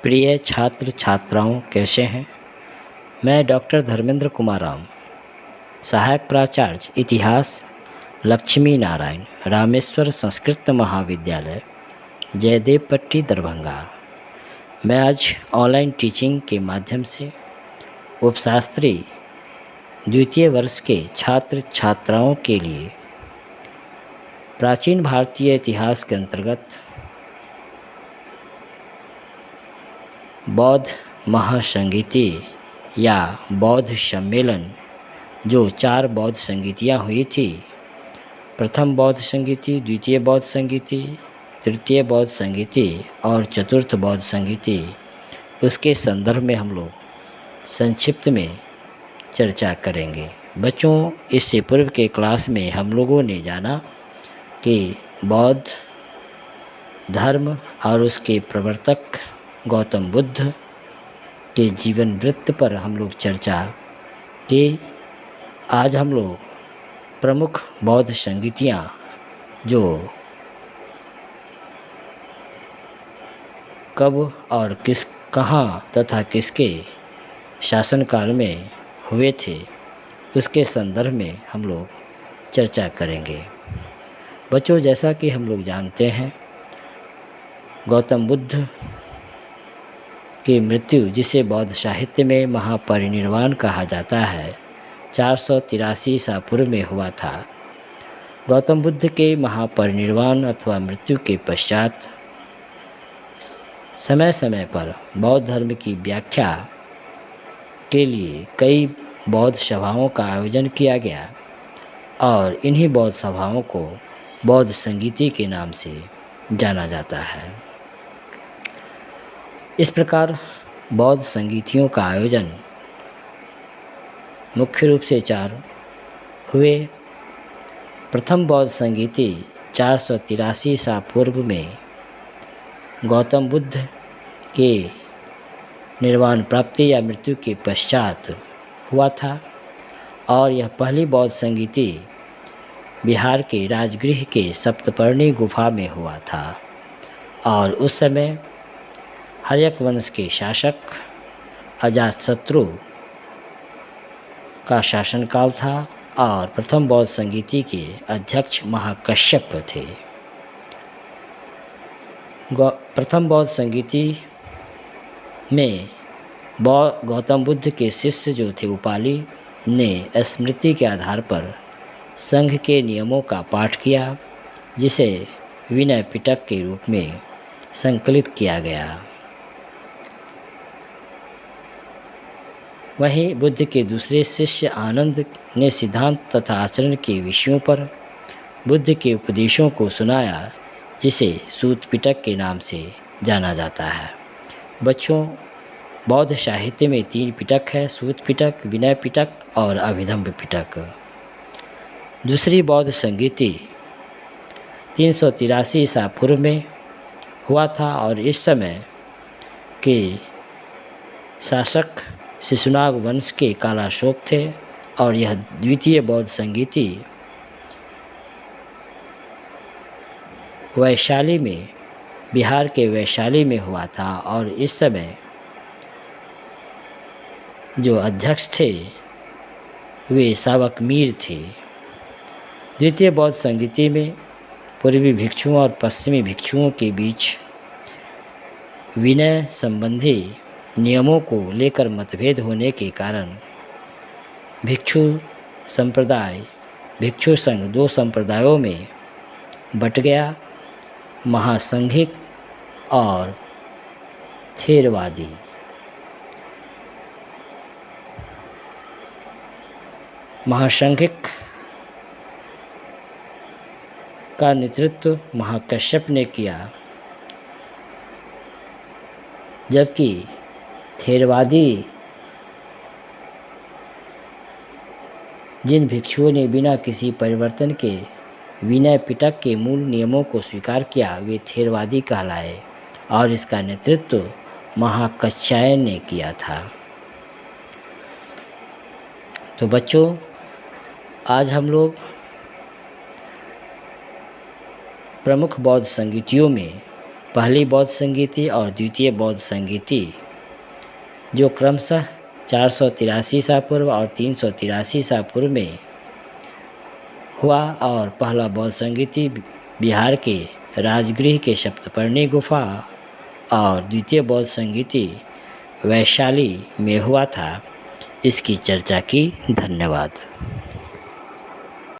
प्रिय छात्र छात्राओं, कैसे हैं? मैं डॉक्टर धर्मेंद्र कुमार राम, सहायक प्राचार्य इतिहास, लक्ष्मी नारायण रामेश्वर संस्कृत महाविद्यालय, जयदेव पट्टी, दरभंगा। मैं आज ऑनलाइन टीचिंग के माध्यम से उपशास्त्री द्वितीय वर्ष के छात्र छात्राओं के लिए प्राचीन भारतीय इतिहास के अंतर्गत बौद्ध महासंगीति या बौद्ध सम्मेलन, जो 4 बौद्ध संगीतियाँ हुई थी, प्रथम बौद्ध संगीति, द्वितीय बौद्ध संगीति, तृतीय बौद्ध संगीति और चतुर्थ बौद्ध संगीति, उसके संदर्भ में हम लोग संक्षिप्त में चर्चा करेंगे। बच्चों, इससे पूर्व के क्लास में हम लोगों ने जाना कि बौद्ध धर्म और उसके प्रवर्तक गौतम बुद्ध के जीवन वृत्त पर हम लोग चर्चा की। आज हम लोग प्रमुख बौद्ध संगीतियाँ जो कब और कहाँ तथा किसके शासनकाल में हुए थे, उसके संदर्भ में हम लोग चर्चा करेंगे। बच्चों, जैसा कि हम लोग जानते हैं, गौतम बुद्ध की मृत्यु, जिसे बौद्ध साहित्य में महापरिनिर्वाण कहा जाता है, 483 ईसा पूर्व में हुआ था। गौतम बुद्ध के महापरिनिर्वाण अथवा मृत्यु के पश्चात समय समय पर बौद्ध धर्म की व्याख्या के लिए कई बौद्ध सभाओं का आयोजन किया गया और इन्हीं बौद्ध सभाओं को बौद्ध संगीति के नाम से जाना जाता है। इस प्रकार बौद्ध संगीतियों का आयोजन मुख्य रूप से 4 हुए। प्रथम बौद्ध संगीति 483 ईसा पूर्व में गौतम बुद्ध के निर्वाण प्राप्ति या मृत्यु के पश्चात हुआ था और यह पहली बौद्ध संगीति बिहार के राजगृह के सप्तपर्णी गुफा में हुआ था और उस समय हर्यक वंश के शासक अजातशत्रु का शासनकाल था और प्रथम बौद्ध संगीति के अध्यक्ष महाकश्यप थे। प्रथम बौद्ध संगीति में गौतम बुद्ध के शिष्य जो थे उपाली ने स्मृति के आधार पर संघ के नियमों का पाठ किया, जिसे विनय पिटक के रूप में संकलित किया गया। वहीं बुद्ध के दूसरे शिष्य आनंद ने सिद्धांत तथा आचरण के विषयों पर बुद्ध के उपदेशों को सुनाया, जिसे सूत पिटक के नाम से जाना जाता है। बच्चों, बौद्ध साहित्य में 3 पिटक है: सूत पिटक, विनय पिटक और अभिधम्म पिटक। दूसरी बौद्ध संगीति 383 ईसा पूर्व में हुआ था और इस समय के शासक शिशुनाग वंश के कालाशोक थे और यह द्वितीय बौद्ध संगीति वैशाली में, बिहार के वैशाली में हुआ था और इस समय जो अध्यक्ष थे वे सावक मीर थे। द्वितीय बौद्ध संगीति में पूर्वी भिक्षुओं और पश्चिमी भिक्षुओं के बीच विनय संबंधी नियमों को लेकर मतभेद होने के कारण भिक्षु संप्रदाय, भिक्षु संघ 2 संप्रदायों में बट गया: महासंघिक और थेरवादी। महासंघिक का नेतृत्व महाकश्यप ने किया, जबकि थेरवादी जिन भिक्षुओं ने बिना किसी परिवर्तन के विनय पिटक के मूल नियमों को स्वीकार किया, वे थेरवादी कहलाए और इसका नेतृत्व महाकात्यायन ने किया था। तो बच्चों, आज हम लोग प्रमुख बौद्ध संगीतियों में पहली बौद्ध संगीति और द्वितीय बौद्ध संगीति, जो क्रमशः 483 ईसा पूर्व और 383 ईसा पूर्व में हुआ, और पहला बौद्ध संगीति बिहार के राजगृह के सप्तपर्णी गुफा और द्वितीय बौद्ध संगीति वैशाली में हुआ था, इसकी चर्चा की। धन्यवाद।